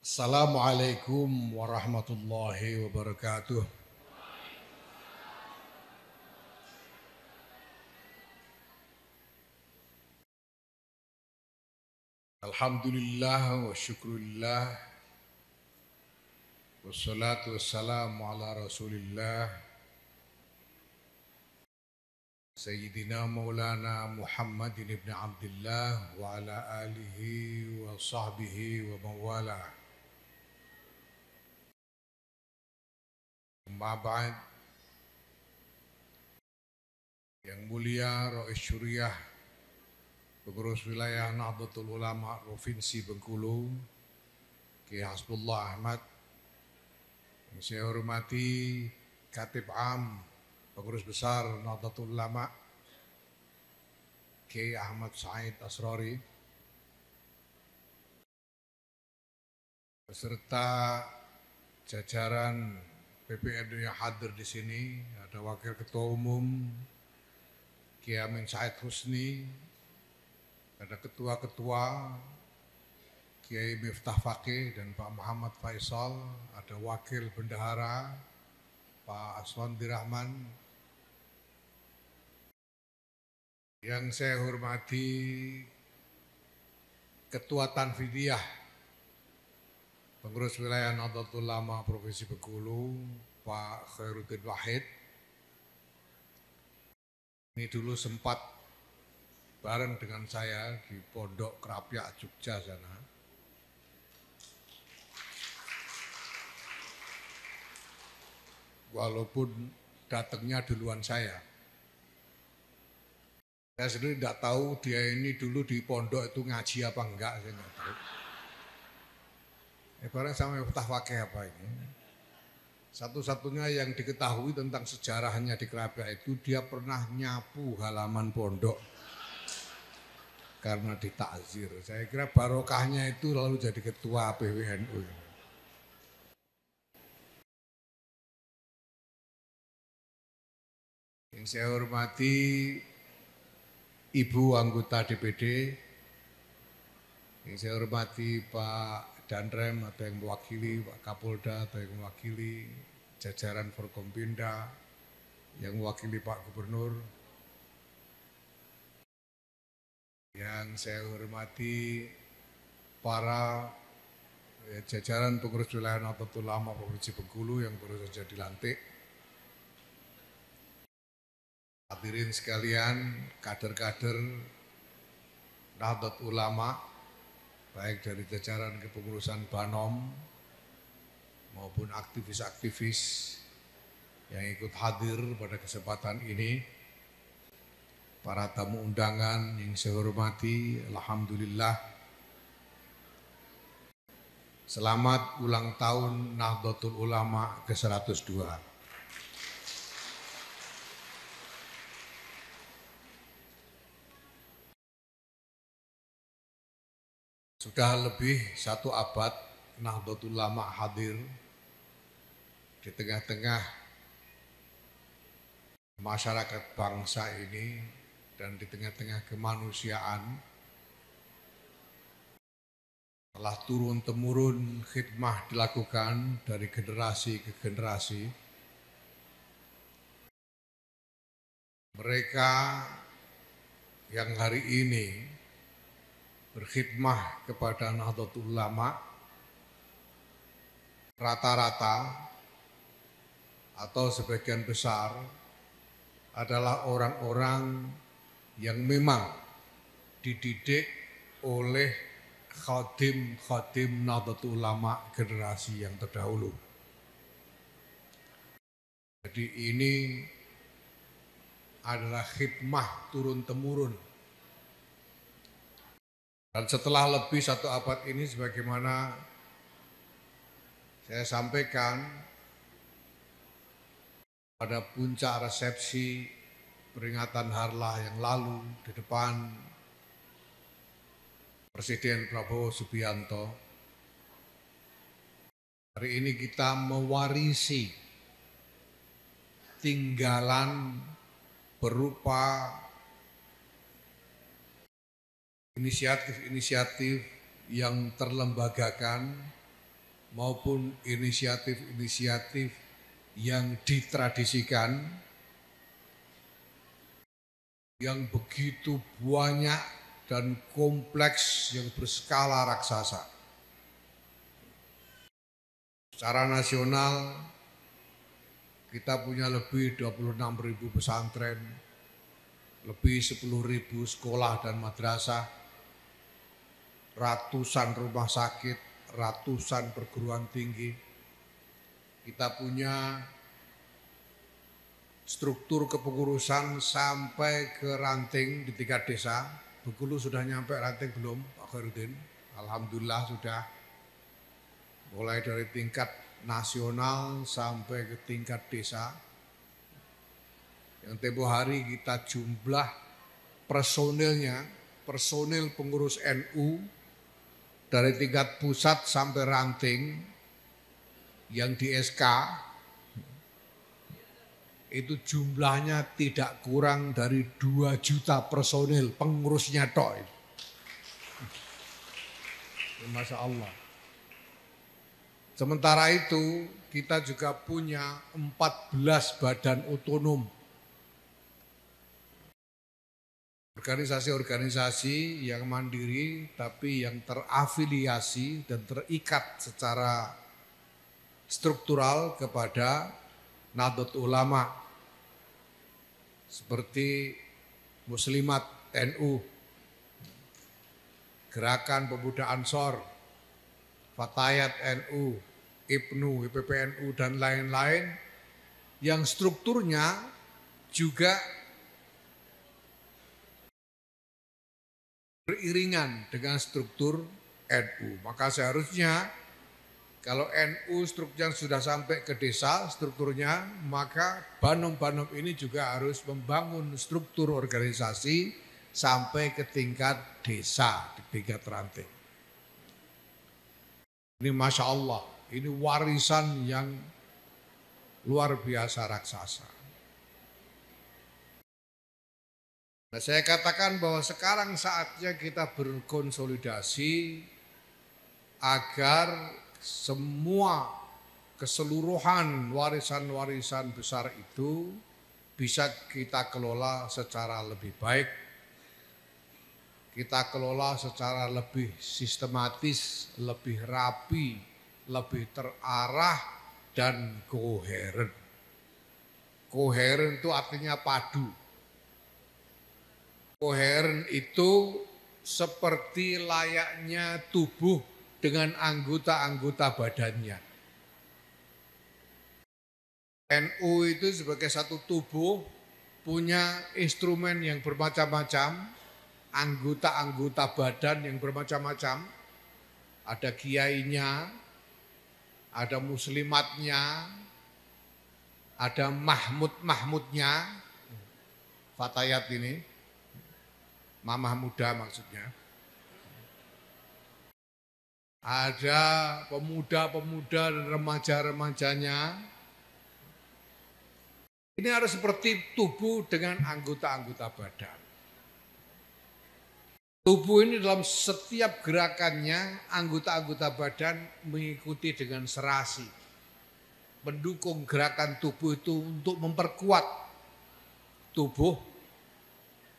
Assalamualaikum warahmatullahi wabarakatuh. Alhamdulillah wa syukurillah wassalatu wassalamu ala rasulillah Sayyidina Maulana Muhammadin ibn Abdullah wa ala alihi wa sahbihi wa mawala. Amma ba'd. Yang mulia Rais Syuriah Pengurus Wilayah Nahdlatul Ulama Provinsi Bengkulu, Kiai Hasbullah Ahmad, yang saya hormati Khatib Am Pengurus Besar Nahdlatul Ulama Kiai Ahmad Said Asrori, beserta jajaran PPNU yang hadir di sini, ada Wakil Ketua Umum Kiai Amin Said Husni, ada ketua-ketua Kiai Miftah Faqih dan Pak Muhammad Faisal, ada Wakil Bendahara Pak Aswandi Rahman. Yang saya hormati Ketua Tanfidiyah Pengurus Wilayah Nahdlatul Ulama Provinsi Bengkulu, Pak Khairuddin Wahid. Ini dulu sempat bareng dengan saya di Pondok Krapyak, Jogja sana. Walaupun datangnya duluan saya. Saya sendiri tidak tahu dia ini dulu di pondok itu ngaji apa enggak, saya enggak tahu. Barang sama Miftah Faqih apa ini. Satu-satunya yang diketahui tentang sejarahnya di Krapyak itu dia pernah nyapu halaman pondok karena ditakzir. Saya kira barokahnya itu lalu jadi ketua PWNU. Yang saya hormati Ibu anggota DPD, yang saya hormati Pak Danrem atau yang mewakili, Pak Kapolda atau yang mewakili, jajaran Forkompinda, yang mewakili Pak Gubernur, yang saya hormati para jajaran pengurus wilayah Nahdlatul Ulama Provinsi Bengkulu yang baru saja dilantik, hadirin sekalian, kader-kader Nahdlatul Ulama, baik dari jajaran kepengurusan Banom maupun aktivis-aktivis yang ikut hadir pada kesempatan ini, para tamu undangan yang saya hormati, alhamdulillah, selamat ulang tahun Nahdlatul Ulama ke-102. Sudah lebih satu abad Nahdlatul Ulama hadir di tengah-tengah masyarakat bangsa ini dan di tengah-tengah kemanusiaan. Telah turun-temurun khidmah dilakukan dari generasi ke generasi. Mereka yang hari ini berkhidmah kepada Nahdlatul Ulama rata-rata atau sebagian besar adalah orang-orang yang memang dididik oleh khadim Nahdlatul Ulama generasi yang terdahulu. Jadi ini adalah khidmah turun-temurun. Dan setelah lebih satu abad ini, sebagaimana saya sampaikan pada puncak resepsi peringatan Harlah yang lalu di depan Presiden Prabowo Subianto, hari ini kita mewarisi tinggalan berupa inisiatif-inisiatif yang terlembagakan maupun inisiatif-inisiatif yang ditradisikan yang begitu banyak dan kompleks yang berskala raksasa. Secara nasional kita punya lebih 26.000 pesantren, lebih 10.000 sekolah dan madrasah, ratusan rumah sakit, ratusan perguruan tinggi. Kita punya struktur kepengurusan sampai ke ranting di tingkat desa. Bengkulu sudah nyampe ranting belum, Pak Khairuddin? Alhamdulillah sudah. Mulai dari tingkat nasional sampai ke tingkat desa. Yang tempo hari kita jumlah personilnya, personil pengurus NU dari tingkat pusat sampai ranting yang di SK itu jumlahnya tidak kurang dari 2 juta personil pengurusnya tok. Masya Allah. Sementara itu kita juga punya 14 badan otonom. Organisasi-organisasi yang mandiri tapi yang terafiliasi dan terikat secara struktural kepada Nahdlatul Ulama. Seperti Muslimat NU, Gerakan Pemuda Ansor, Fatayat NU, IPNU, IPPNU dan lain-lain yang strukturnya juga beriringan dengan struktur NU. Maka seharusnya kalau NU strukturnya sudah sampai ke desa strukturnya, maka Banom-Banom ini juga harus membangun struktur organisasi sampai ke tingkat desa, di tingkat ranting. Ini Masya Allah, ini warisan yang luar biasa raksasa. Nah, saya katakan bahwa sekarang saatnya kita berkonsolidasi agar semua keseluruhan warisan-warisan besar itu bisa kita kelola secara lebih baik, kita kelola secara lebih sistematis, lebih rapi, lebih terarah dan koheren. Koheren itu artinya padu. Koheren itu seperti layaknya tubuh dengan anggota-anggota badannya. NU itu sebagai satu tubuh punya instrumen yang bermacam-macam, anggota-anggota badan yang bermacam-macam. Ada kiainya, ada muslimatnya, ada mahmudnya, fatayat ini, mamah muda maksudnya. Ada pemuda-pemuda dan remaja-remajanya. Ini harus seperti tubuh dengan anggota-anggota badan. Tubuh ini dalam setiap gerakannya, anggota-anggota badan mengikuti dengan serasi. Mendukung gerakan tubuh itu untuk memperkuat tubuh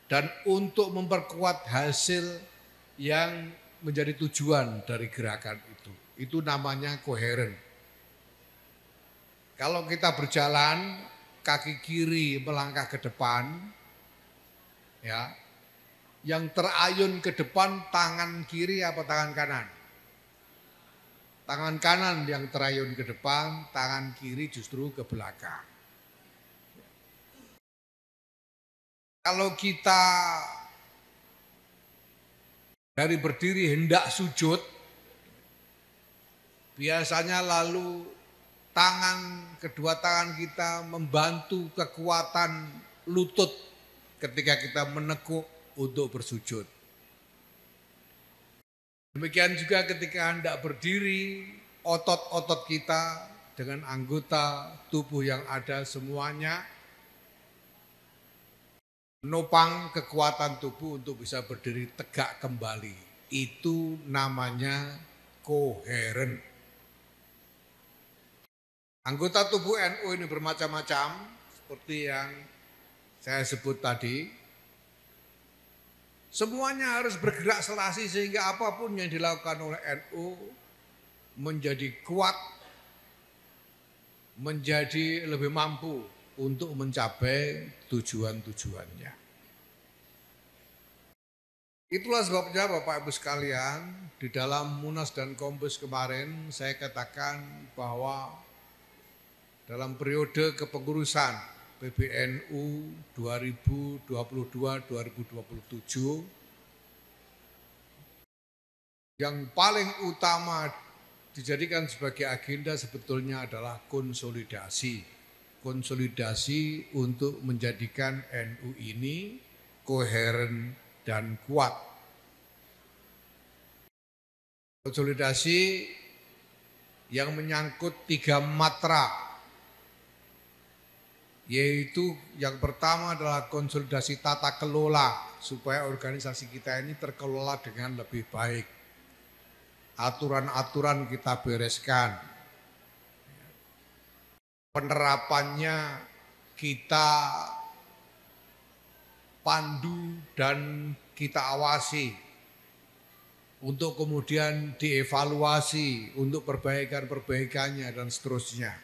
dan untuk memperkuat hasil yang menjadi tujuan dari gerakan itu. Itu namanya koheren. Kalau kita berjalan, kaki kiri melangkah ke depan, ya, yang terayun ke depan tangan kiri apa tangan kanan? Tangan kanan yang terayun ke depan, tangan kiri justru ke belakang. Kalau kita dari berdiri hendak sujud, biasanya lalu kedua tangan kita membantu kekuatan lutut ketika kita menekuk untuk bersujud. Demikian juga ketika hendak berdiri, otot-otot kita dengan anggota tubuh yang ada semuanya menopang kekuatan tubuh untuk bisa berdiri tegak kembali. Itu namanya koheren. Anggota tubuh NU ini bermacam-macam, seperti yang saya sebut tadi. Semuanya harus bergerak serasi sehingga apapun yang dilakukan oleh NU menjadi kuat, menjadi lebih mampu untuk mencapai tujuan-tujuannya. Itulah sebabnya Bapak Ibu sekalian, di dalam Munas dan Kombes kemarin saya katakan bahwa dalam periode kepengurusan PBNU 2022-2027 yang paling utama dijadikan sebagai agenda sebetulnya adalah konsolidasi. Konsolidasi untuk menjadikan NU ini koheren dan kuat. Konsolidasi yang menyangkut 3 matra, yaitu yang pertama adalah konsolidasi tata kelola supaya organisasi kita ini terkelola dengan lebih baik. Aturan-aturan kita bereskan, penerapannya kita pandu dan kita awasi untuk kemudian dievaluasi untuk perbaikan-perbaikannya dan seterusnya.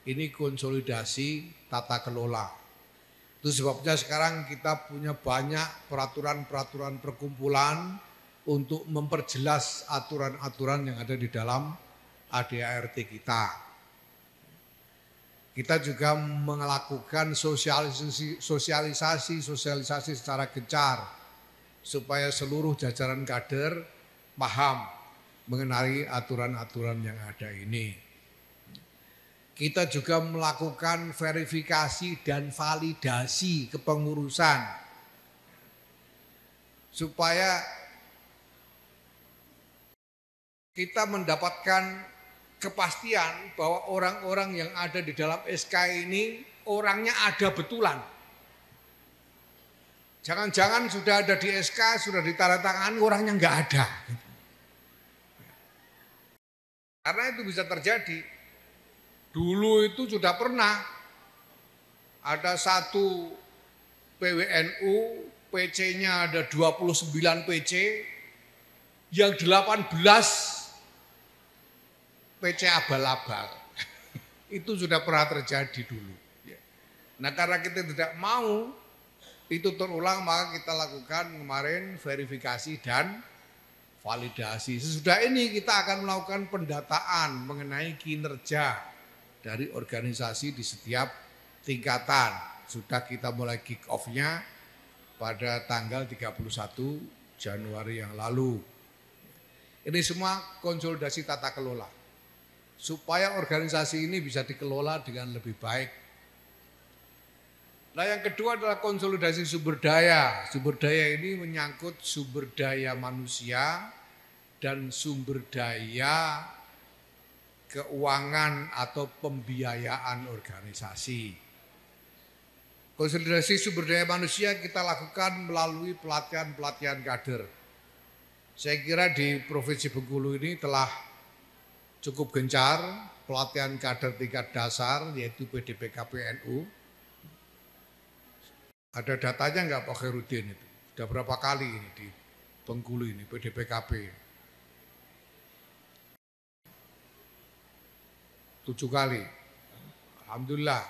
Ini konsolidasi tata kelola. Itu sebabnya sekarang kita punya banyak peraturan-peraturan perkumpulan untuk memperjelas aturan-aturan yang ada di dalam ADART kita. Kita juga melakukan sosialisasi secara gencar supaya seluruh jajaran kader paham mengenai aturan-aturan yang ada ini. Kita juga melakukan verifikasi dan validasi kepengurusan supaya kita mendapatkan kepastian bahwa orang-orang yang ada di dalam SK ini orangnya ada betulan. Jangan-jangan sudah ada di SK, sudah ditandatangani, orangnya enggak ada. Karena itu bisa terjadi. Dulu itu sudah pernah ada satu PWNU, PC-nya ada 29 PC, yang 18 PC abal-abal. Itu sudah pernah terjadi dulu. Nah karena kita tidak mau itu terulang, maka kita lakukan kemarin verifikasi dan validasi. Sesudah ini kita akan melakukan pendataan mengenai kinerja dari organisasi di setiap tingkatan. Sudah kita mulai kick off-nya pada tanggal 31 Januari yang lalu. Ini semua konsolidasi tata kelola supaya organisasi ini bisa dikelola dengan lebih baik. Nah yang kedua adalah konsolidasi sumber daya. Sumber daya ini menyangkut sumber daya manusia dan sumber daya keuangan atau pembiayaan organisasi. Konsolidasi sumber daya manusia kita lakukan melalui pelatihan-pelatihan kader. Saya kira di Provinsi Bengkulu ini telah cukup gencar pelatihan kader tingkat dasar yaitu PDPKP NU. Ada datanya enggak Pak Khairudin itu? Sudah berapa kali ini di Bengkulu ini PDPKP? 7 kali. Alhamdulillah.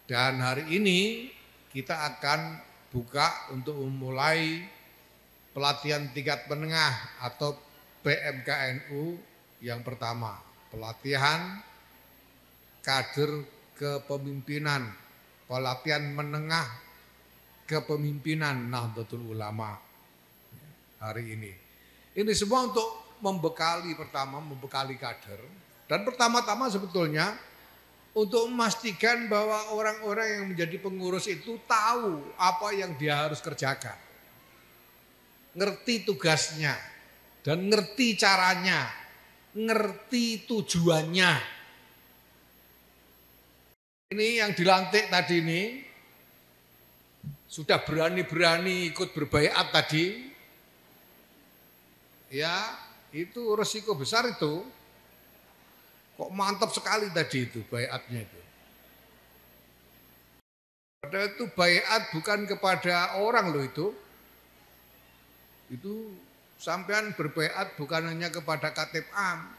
Dan hari ini kita akan buka untuk memulai pelatihan tingkat menengah atau PMKNU yang pertama, pelatihan kader kepemimpinan, pelatihan menengah kepemimpinan Nahdlatul Ulama hari ini. Ini semua untuk membekali kader dan pertama-tama sebetulnya untuk memastikan bahwa orang-orang yang menjadi pengurus itu tahu apa yang dia harus kerjakan, ngerti tugasnya, dan ngerti caranya, ngerti tujuannya. Ini yang dilantik tadi ini, sudah berani-berani ikut berbaiat tadi, ya itu resiko besar itu. Kok mantap sekali tadi itu baiatnya itu. Padahal itu baiat bukan kepada orang loh itu. Itu sampean berbaiat bukan hanya kepada Khatib Am.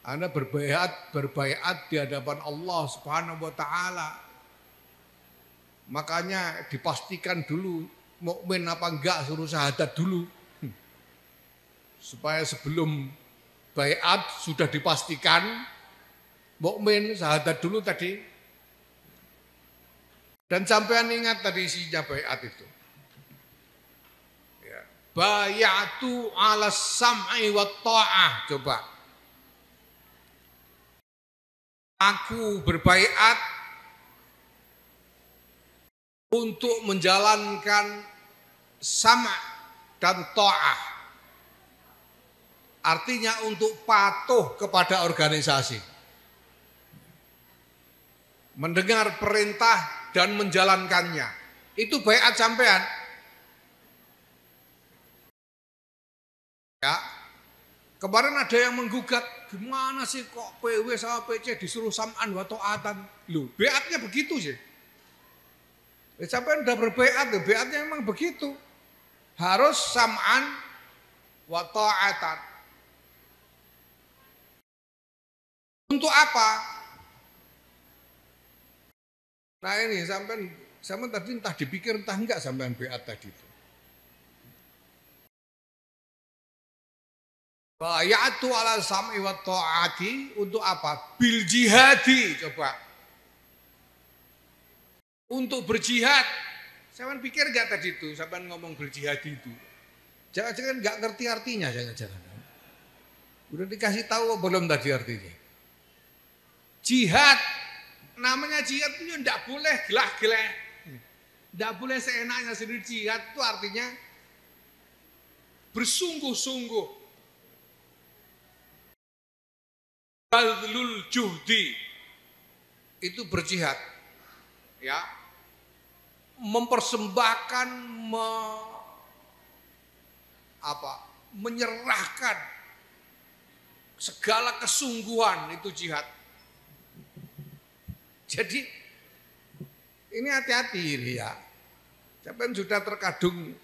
Anda berbaiat di hadapan Allah Subhanahu wa taala. Makanya dipastikan dulu mukmin apa enggak, suruh syahadat dulu. Supaya sebelum baiat sudah dipastikan mukmin, syahadat dulu tadi. Dan sampean ingat tadi isinya baiat itu. Ya. Bayatu 'ala sam'i wa ta'ah. Coba. Aku berbaiat untuk menjalankan sama dan ta'ah. Artinya untuk patuh kepada organisasi. Mendengar perintah dan menjalankannya. Itu baiat sampean. Ya. Kemarin ada yang menggugat, gimana sih kok PW sama PC disuruh sam'an wa ta'atan? Loh, baiatnya begitu sih. Sampean udah berbaiat, baiatnya memang begitu. Harus sam'an wa ta'atan. Untuk apa? Nah ini sampean tadi entah dipikir entah enggak sampean baiat tadi itu. Bayatu 'ala sam'i wa ta'ati untuk apa? Bil jihadi, coba. Untuk berjihad. Sampean pikir enggak tadi itu, sampean ngomong berjihadi itu. Jangan-jangan enggak ngerti artinya, jangan-jangan. Udah dikasih tahu belum tadi artinya? Jihad. Namanya jihad itu tidak boleh gelah-geleh. Tidak boleh seenaknya sendiri. Jihad itu artinya bersungguh-sungguh. Badlul juhdi. Itu berjihad. Ya. Mempersembahkan, menyerahkan segala kesungguhan, itu jihad. Jadi ini hati-hati ini ya. Sampai sudah terkadung,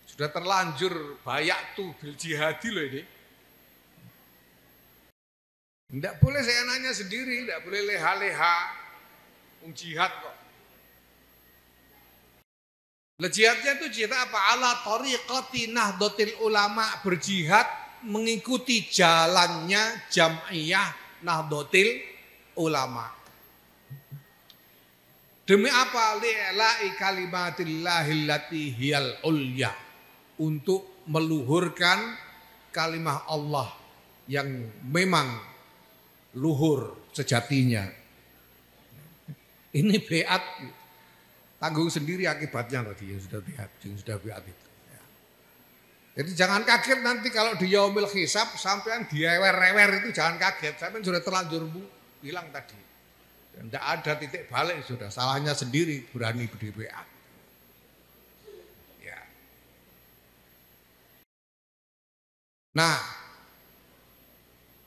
sudah terlanjur bayatu bil jihadi loh ini. Tidak boleh seenaknya sendiri, tidak boleh leha-leha. Jihad kok. Jihadnya itu jihad apa? Ala tariqati nahdlatul ulama, berjihad mengikuti jalannya Jam'iyah Nahdlatul Ulama. Demi apa? Li'la'i kalimatillahil lati hiyal ulya. Untuk meluhurkan kalimah Allah yang memang luhur sejatinya. Ini baiat, tanggung sendiri akibatnya tadi yang sudah baiat itu. Ya. Jadi jangan kaget nanti kalau di yaumil hisab sampean diewer-ewer itu, jangan kaget. Sampean sudah terlanjur bilang tadi. Tidak ada titik balik, sudah salahnya sendiri berani berdibaiat. Ya. Nah,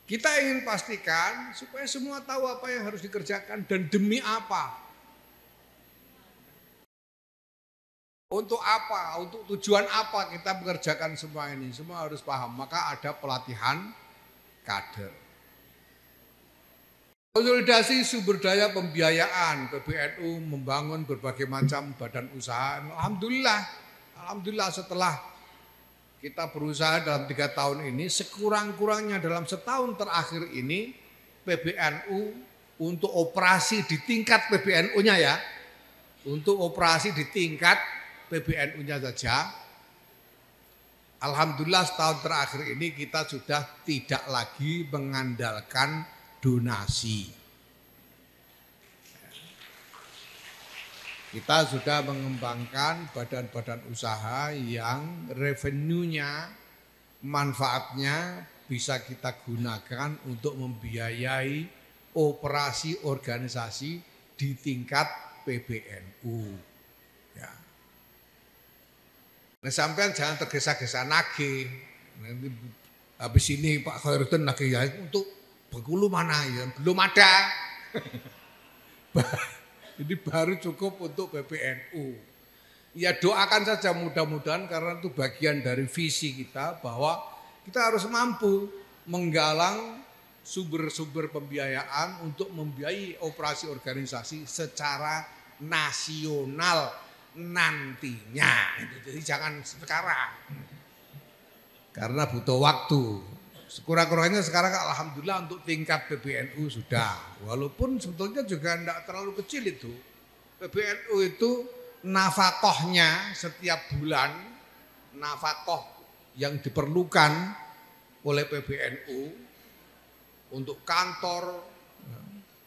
kita ingin pastikan supaya semua tahu apa yang harus dikerjakan dan demi apa. Untuk apa, untuk tujuan apa kita mengerjakan semua ini. Semua harus paham, maka ada pelatihan kader. Konsolidasi sumber daya pembiayaan, PBNU membangun berbagai macam badan usaha. Alhamdulillah setelah kita berusaha dalam 3 tahun ini, sekurang-kurangnya dalam setahun terakhir ini, PBNU untuk operasi di tingkat PBNU-nya ya, untuk operasi di tingkat PBNU-nya saja, alhamdulillah setahun terakhir ini kita sudah tidak lagi mengandalkan donasi. Kita sudah mengembangkan badan-badan usaha yang revenue-nya, manfaatnya bisa kita gunakan untuk membiayai operasi organisasi di tingkat PBNU. Ya. Nah, sampean jangan tergesa-gesa nagih. Nanti Habis ini Pak Khairuddin lagi ya untuk Bengkulu mana ya? Belum ada. Jadi baru cukup untuk PBNU. Ya doakan saja mudah-mudahan karena itu bagian dari visi kita bahwa kita harus mampu menggalang sumber-sumber pembiayaan untuk membiayai operasi organisasi secara nasional nantinya. Jadi jangan sekarang. Karena butuh waktu. Sekurang-kurangnya sekarang alhamdulillah untuk tingkat PBNU sudah. Walaupun sebetulnya juga tidak terlalu kecil itu. PBNU itu nafkahnya setiap bulan, nafkah yang diperlukan oleh PBNU untuk kantor,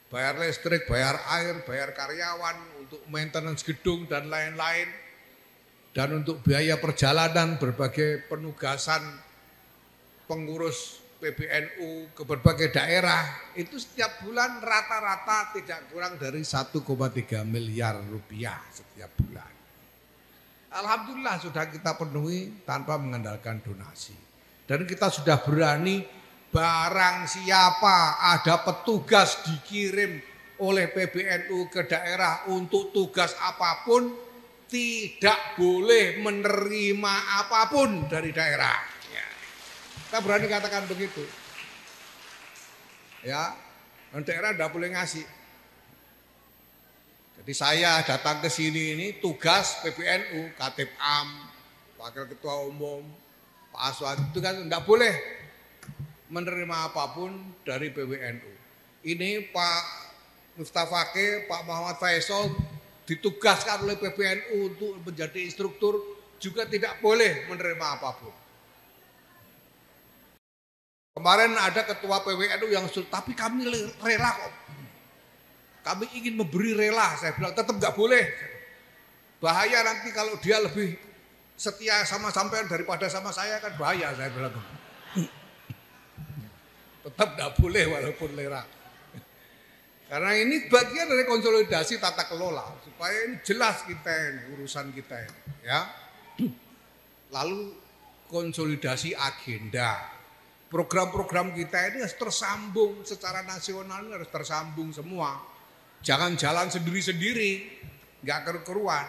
bayar listrik, bayar air, bayar karyawan, untuk maintenance gedung dan lain-lain. Dan untuk biaya perjalanan berbagai penugasan pengurus PBNU ke berbagai daerah itu setiap bulan rata-rata tidak kurang dari 1,3 miliar rupiah setiap bulan. Alhamdulillah sudah kita penuhi tanpa mengandalkan donasi. Dan kita sudah berani barang siapa ada petugas dikirim oleh PBNU ke daerah untuk tugas apapun tidak boleh menerima apapun dari daerah. Ya. Kita berani katakan begitu. Ya, dan daerah tidak boleh ngasih. Jadi saya datang ke sini ini tugas PBNU, Katib Am, Wakil Ketua Umum, Pak Aswad itu kan tidak boleh menerima apapun dari PBNU. Ini Pak Mustafa Ke, Pak Muhammad Faisal ditugaskan oleh PBNU untuk menjadi instruktur juga tidak boleh menerima apapun. Kemarin ada ketua PBNU yang tapi kami rela kok. Kami ingin memberi rela, saya bilang tetap nggak boleh. Bahaya nanti kalau dia lebih setia sama sampean daripada sama saya kan bahaya, saya bilang. Tetap nggak boleh walaupun rela. Karena ini bagian dari konsolidasi tata kelola supaya ini jelas kita ini urusan kita ini, ya. Lalu konsolidasi agenda, program-program kita ini harus tersambung secara nasional, ini harus tersambung semua. Jangan jalan sendiri-sendiri, nggak keru-keruan.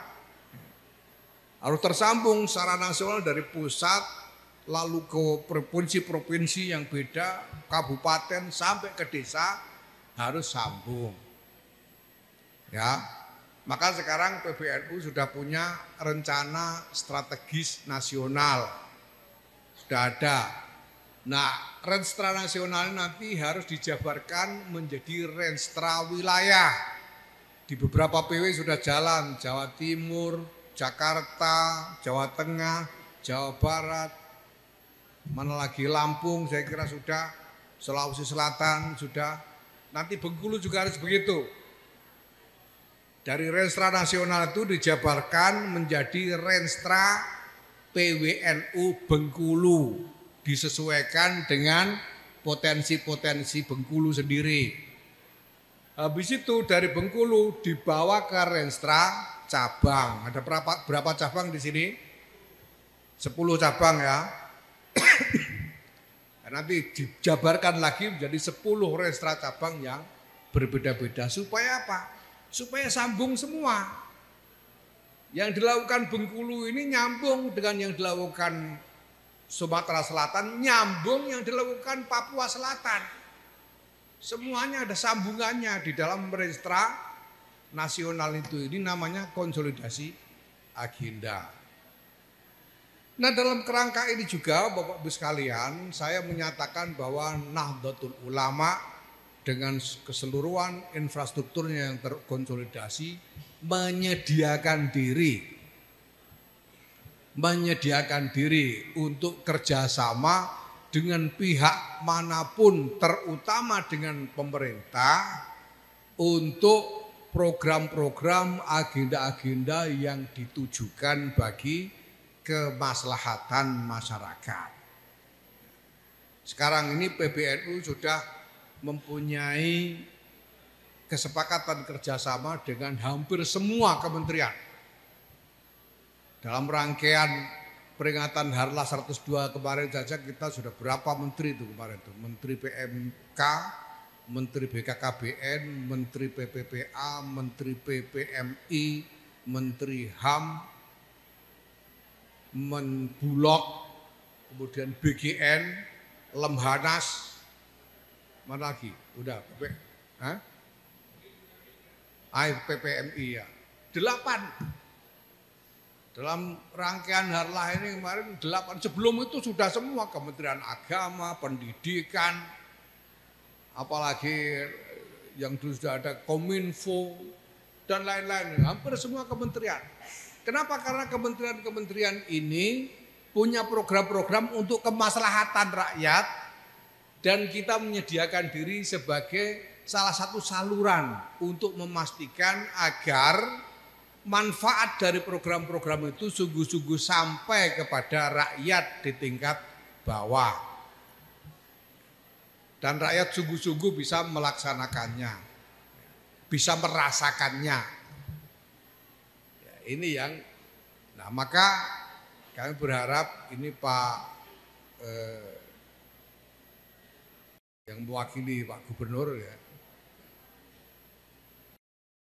Harus tersambung secara nasional dari pusat, lalu ke provinsi-provinsi yang beda, kabupaten sampai ke desa. Harus sambung. Ya. Maka sekarang PBNU sudah punya rencana strategis nasional. Sudah ada. Nah, renstra nasional nanti harus dijabarkan menjadi renstra wilayah. Di beberapa PW sudah jalan, Jawa Timur, Jakarta, Jawa Tengah, Jawa Barat, mana lagi Lampung saya kira sudah, Sulawesi Selatan sudah. Nanti Bengkulu juga harus begitu. Dari renstra nasional itu dijabarkan menjadi renstra PWNU Bengkulu. Disesuaikan dengan potensi-potensi Bengkulu sendiri. Habis itu dari Bengkulu dibawa ke renstra cabang. Ada berapa cabang di sini? 10 cabang ya. Nanti dijabarkan lagi menjadi 10 renstra cabang yang berbeda-beda. Supaya apa? Supaya sambung semua. Yang dilakukan Bengkulu ini nyambung dengan yang dilakukan Sumatera Selatan, nyambung yang dilakukan Papua Selatan. Semuanya ada sambungannya di dalam renstra nasional itu. Ini namanya konsolidasi agenda. Nah dalam kerangka ini juga Bapak Ibu sekalian, saya menyatakan bahwa Nahdlatul Ulama dengan keseluruhan infrastrukturnya yang terkonsolidasi menyediakan diri untuk kerjasama dengan pihak manapun, terutama dengan pemerintah untuk program-program agenda-agenda yang ditujukan bagi kemaslahatan masyarakat. Sekarang ini PBNU sudah mempunyai kesepakatan kerjasama dengan hampir semua kementerian dalam rangkaian peringatan Harlah 102 kemarin saja kita sudah berapa menteri itu kemarin itu. Menteri PMK, Menteri BKKBN, Menteri PPPA, Menteri PPMI, Menteri HAM, Menbulog, kemudian BGN, Lemhanas, mana lagi? Udah, PPMI ya. 8. Dalam rangkaian Harlah ini kemarin 8. Sebelum itu sudah semua Kementerian Agama, Pendidikan, apalagi yang dulu sudah ada Kominfo dan lain-lain. Hampir semua kementerian. Kenapa? Karena kementerian-kementerian ini punya program-program untuk kemaslahatan rakyat dan kita menyediakan diri sebagai salah satu saluran untuk memastikan agar manfaat dari program-program itu sungguh-sungguh sampai kepada rakyat di tingkat bawah. Dan rakyat sungguh-sungguh bisa melaksanakannya, bisa merasakannya. Ya, ini yang, nah maka kami berharap ini Pak yang mewakili Pak Gubernur ya,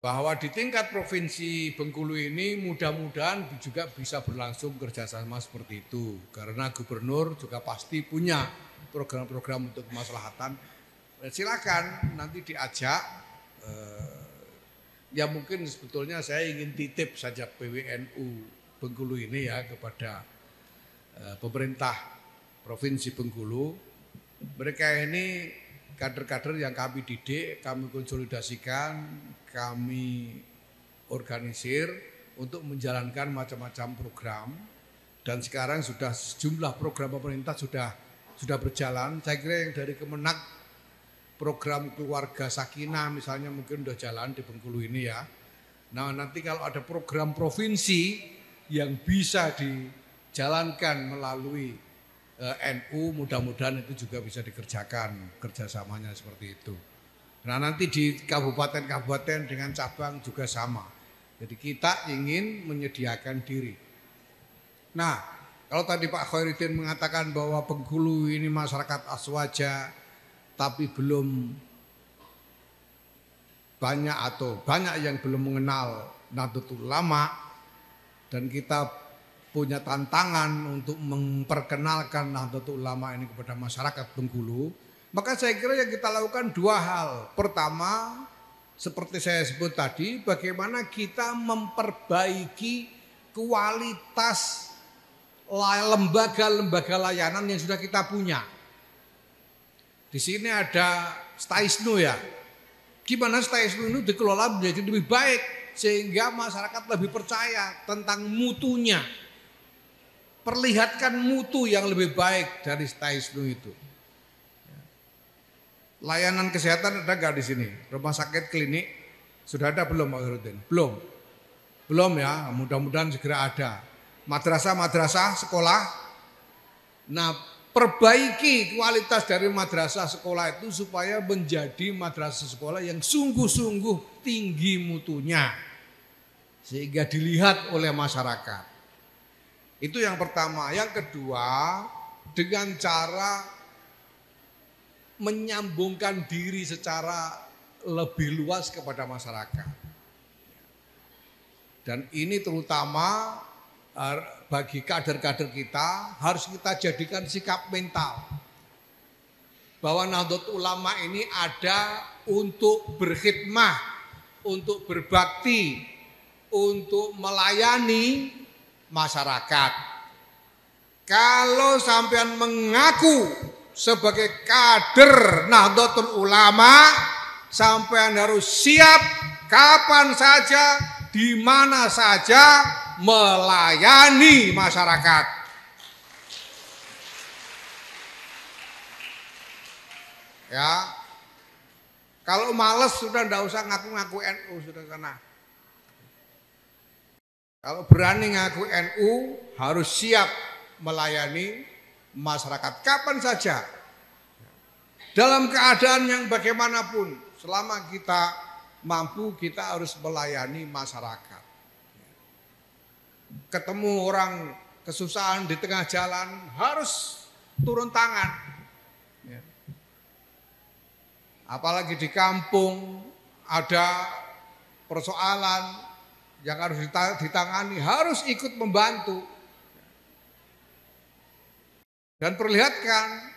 bahwa di tingkat provinsi Bengkulu ini mudah-mudahan juga bisa berlangsung kerjasama seperti itu. Karena gubernur juga pasti punya program-program untuk kemaslahatan. Silakan nanti diajak. Ya mungkin sebetulnya saya ingin titip saja PWNU Bengkulu ini ya kepada pemerintah Provinsi Bengkulu. Mereka ini kader-kader yang kami didik, kami konsolidasikan, kami organisir untuk menjalankan macam-macam program dan sekarang sudah sejumlah program pemerintah sudah berjalan. Saya kira yang dari Kemenak program keluarga sakinah misalnya mungkin sudah jalan di Bengkulu ini ya. Nah nanti kalau ada program provinsi yang bisa dijalankan melalui NU mudah-mudahan itu juga bisa dikerjakan kerjasamanya seperti itu. Nah nanti di kabupaten-kabupaten dengan cabang juga sama. Jadi kita ingin menyediakan diri. Nah kalau tadi Pak Khairuddin mengatakan bahwa Bengkulu ini masyarakat aswaja tapi belum banyak atau banyak yang belum mengenal Nahdlatul Ulama dan kita punya tantangan untuk memperkenalkan Nahdlatul Ulama ini kepada masyarakat Bengkulu. Maka saya kira yang kita lakukan dua hal. Pertama, seperti saya sebut tadi, bagaimana kita memperbaiki kualitas lembaga-lembaga layanan yang sudah kita punya. Di sini ada Staisnu ya. Gimana Staisnu itu dikelola menjadi lebih baik sehingga masyarakat lebih percaya tentang mutunya. Perlihatkan mutu yang lebih baik dari Staisnu itu. Layanan kesehatan ada nggak di sini? Rumah sakit, klinik sudah ada belum Pak Khairuddin? Belum ya. Mudah-mudahan segera ada. Madrasah sekolah. Nah, perbaiki kualitas dari madrasah sekolah itu supaya menjadi madrasah sekolah yang sungguh-sungguh tinggi mutunya, sehingga dilihat oleh masyarakat. Itu yang pertama. Yang kedua, dengan cara menyambungkan diri secara lebih luas kepada masyarakat. Dan ini terutama bagi kader-kader kita harus kita jadikan sikap mental. Bahwa Nahdlatul Ulama ini ada untuk berkhidmah, untuk berbakti, untuk melayani masyarakat. Kalau sampean mengaku sebagai kader Nahdlatul Ulama, sampean harus siap kapan saja, di mana saja melayani masyarakat. Ya, kalau males sudah ndak usah ngaku-ngaku NU sudah sana. Kalau berani ngaku NU harus siap melayani masyarakat kapan saja, dalam keadaan yang bagaimanapun, selama kita mampu kita harus melayani masyarakat. Ketemu orang kesusahan di tengah jalan harus turun tangan. Ya. Apalagi di kampung ada persoalan yang harus ditangani, harus ikut membantu. Dan perlihatkan,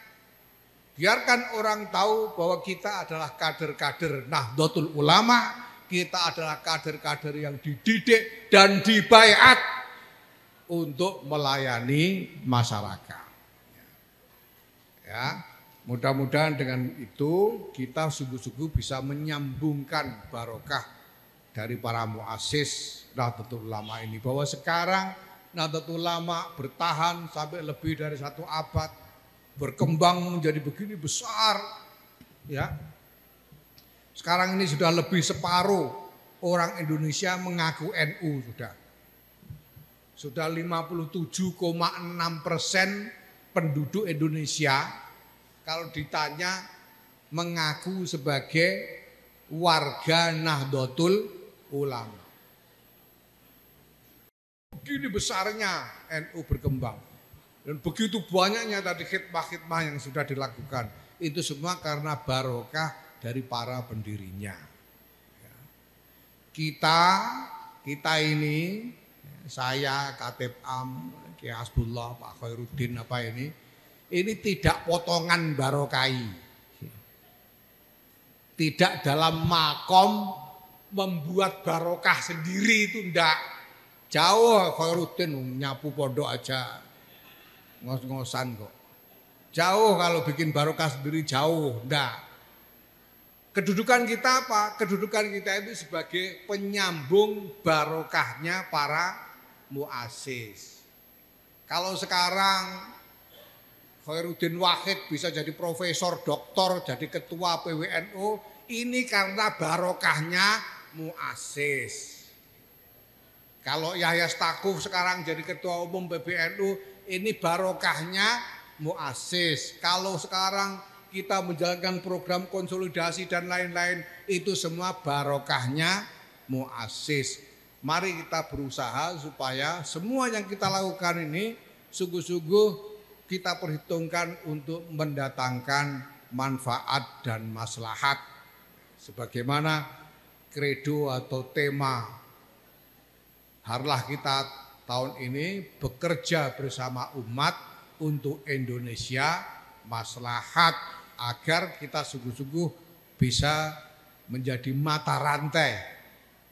biarkan orang tahu bahwa kita adalah kader-kader Nahdlatul Ulama, kita adalah kader-kader yang dididik dan dibaiat untuk melayani masyarakat. Ya, mudah-mudahan dengan itu kita sungguh-sungguh bisa menyambungkan barokah dari para muassis Nahdlatul Ulama ini, bahwa sekarang Nahdlatul Ulama bertahan sampai lebih dari 1 abad, berkembang menjadi begini besar, ya. Sekarang ini sudah lebih separuh orang Indonesia mengaku NU sudah 57,6% penduduk Indonesia kalau ditanya mengaku sebagai warga Nahdlatul Ulama. Begini besarnya NU berkembang. Dan begitu banyaknya tadi khidmah-khidmah yang sudah dilakukan. Itu semua karena barokah dari para pendirinya. Kita ini, saya, Khatib Am, Kiai Hasbullah, Pak Khairuddin ini tidak potongan barokai. Tidak dalam makom membuat barokah sendiri, itu enggak. Jauh Khairuddin nyapu pondok aja ngos-ngosan kok. Jauh kalau bikin barokah sendiri, jauh, enggak. Kedudukan kita apa? Kedudukan kita itu sebagai penyambung barokahnya para muassis. Kalau sekarang Khairuddin Wahid bisa jadi profesor, doktor, jadi ketua PWNU, ini karena barokahnya muassis. Kalau Yahya Stakuf sekarang jadi ketua umum PBNU, ini barokahnya muassis. Kalau sekarang kita menjalankan program konsolidasi dan lain-lain, itu semua barokahnya muassis. Mari kita berusaha supaya semua yang kita lakukan ini sungguh-sungguh kita perhitungkan untuk mendatangkan manfaat dan maslahat. Sebagaimana kredo atau tema Harlah kita tahun ini bekerja bersama umat untuk Indonesia maslahat, agar kita sungguh-sungguh bisa menjadi mata rantai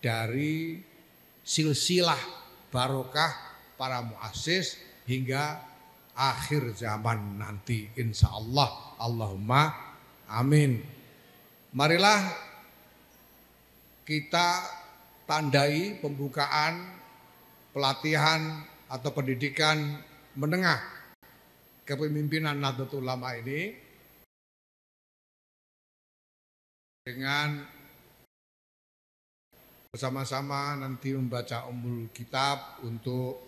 dari silsilah barokah para muassis hingga akhir zaman nanti, insya Allah. Allahumma amin. Marilah kita tandai pembukaan pelatihan atau pendidikan menengah kepemimpinan Nahdlatul Ulama ini dengan bersama-sama nanti membaca Ummul Kitab untuk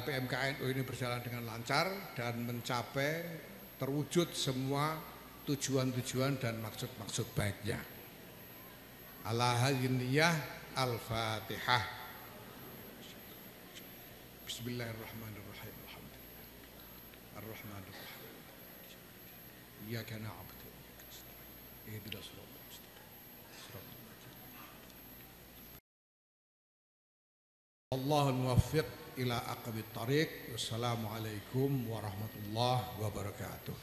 PMKNU ini berjalan dengan lancar dan mencapai terwujud semua tujuan-tujuan dan maksud-maksud baiknya. Ala hadhihi niyyah, Al-Fatihah. Bismillahirrahmanirrahim. Ar-Rahmanir-Rahim. Iyyaka na'budu wa iyyaka nasta'in. Ihdinas siratal mustaqim. Allahul muwaffiq ila aqwamit thariq. Wassalamualaikum warahmatullahi wabarakatuh.